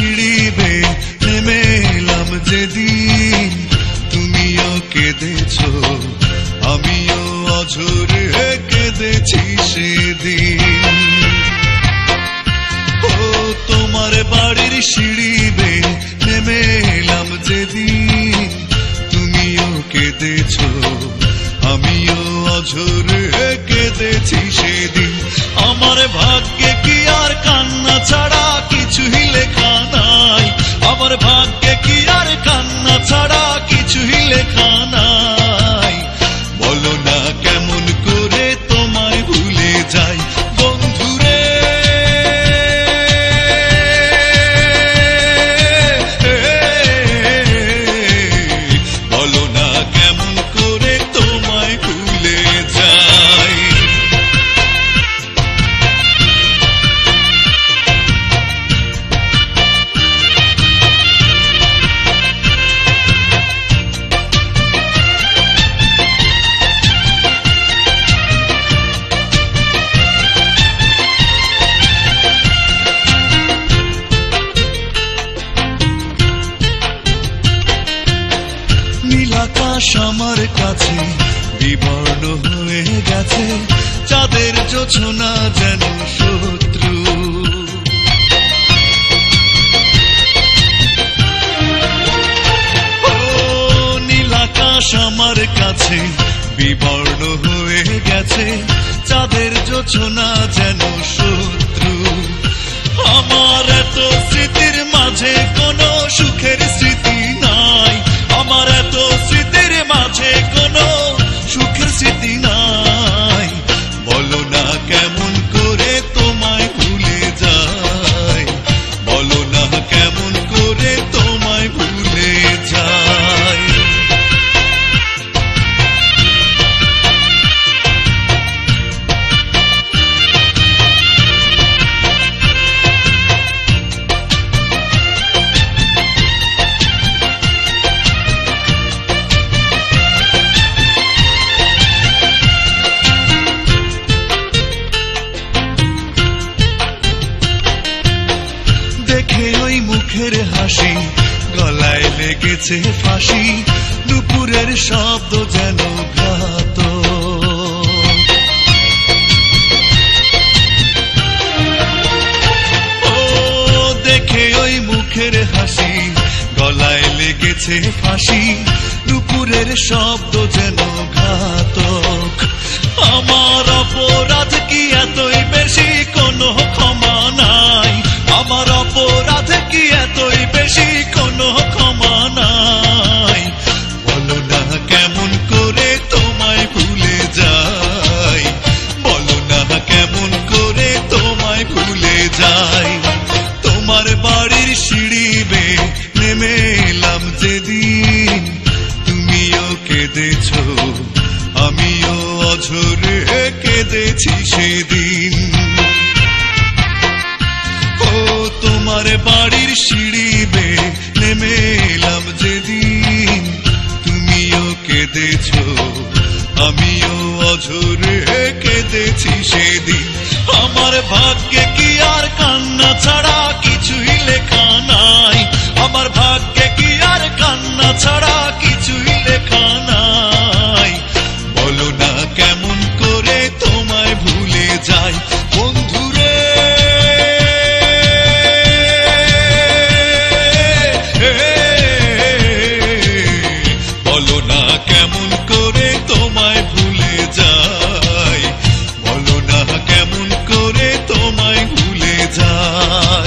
সিঁড়ি বেয়ে নেমে এলাম যেদিন, তুমিও কেঁদেছো আমিও অঝরে কেঁদেছি সেদিন। ও তোমার বাড়ির সিঁড়ি বেয়ে নেমে এলাম যেদিন, তুমিও কেঁদেছো আমিও অঝরে কেঁদেছি সেদিন। আমার ভাগ্যে কি আর কান্না ছাড়া কিছুই লেখা নাই, আমার ভাগ্যে কি আর কান্না ছাড়া কিছুই লেখা নাই। বলো না কেমন করে তোমায় ভুলে যাই বন্ধুরে, বলো না কেমন করে তোমায় ভুলে যাই। নীলাকাশ আমার কাছে বিবর্ণ হয়ে গেছে, চাঁদের জোছনা যেন শত্রু। ও নীলাকাশ আমার কাছে বিবর্ণ হয়ে গেছে, চাঁদের জোছনা যেন শত্রু। আমার এত স্মৃতির মাঝে কোনো সুখের স্মৃতি নাই, আমার এত স্মৃতির মাঝে কোনো সুখের স্মৃতি নাই। বলো না কেমন করে তোমায় ভুলে যাই, বলো না কেমন করে তোমায় ভুলে যাই। দেখে ওই মুখের হাসি, গলায় লেগেছে ফাঁসি, দুপুরের শব্দ যেন ঘাত। ও দেখে ওই মুখের হাসি, গলায় লেগেছে ফাঁসি, দুপুরের শব্দ যেন ঘাতক। আমার অপরাধ কি এতই বেশি, কোনো ক্ষমা নাই, আমার অপরাধ কি এতই বেশি, কোনো ক্ষমা নাই। বলো না কেমন করে তোমায় ভুলে যাই, বলো না কেমন করে তোমায় ভুলে যাই। তোমার বাড়ির সিঁড়ি বেয়ে নেমে এলাম যেদিন, তুমিও কেঁদেছো আমিও অঝরে কেঁদেছি সেদিন। ও তোমার বাড়ির সিঁড়ি বেয়ে নেমে এলাম যেদিন, তুমিও কেঁদেছো আমিও অঝরে কেঁদেছি সেদিন। আমার ভাগ্যে কি আর কান্না ছাড়া কিছুই লেখা নাই, আমার ভাগ্যে কি আর কান্না ছাড়া কিছুই লেখা নাই। বলো না কেমন করে তোমায় ভুলে যাই বন্ধুরে, বলো না কেমন করে তোমায় ভুলে যাই, বলো না কেমন করে তোমায় ভুলে যাই।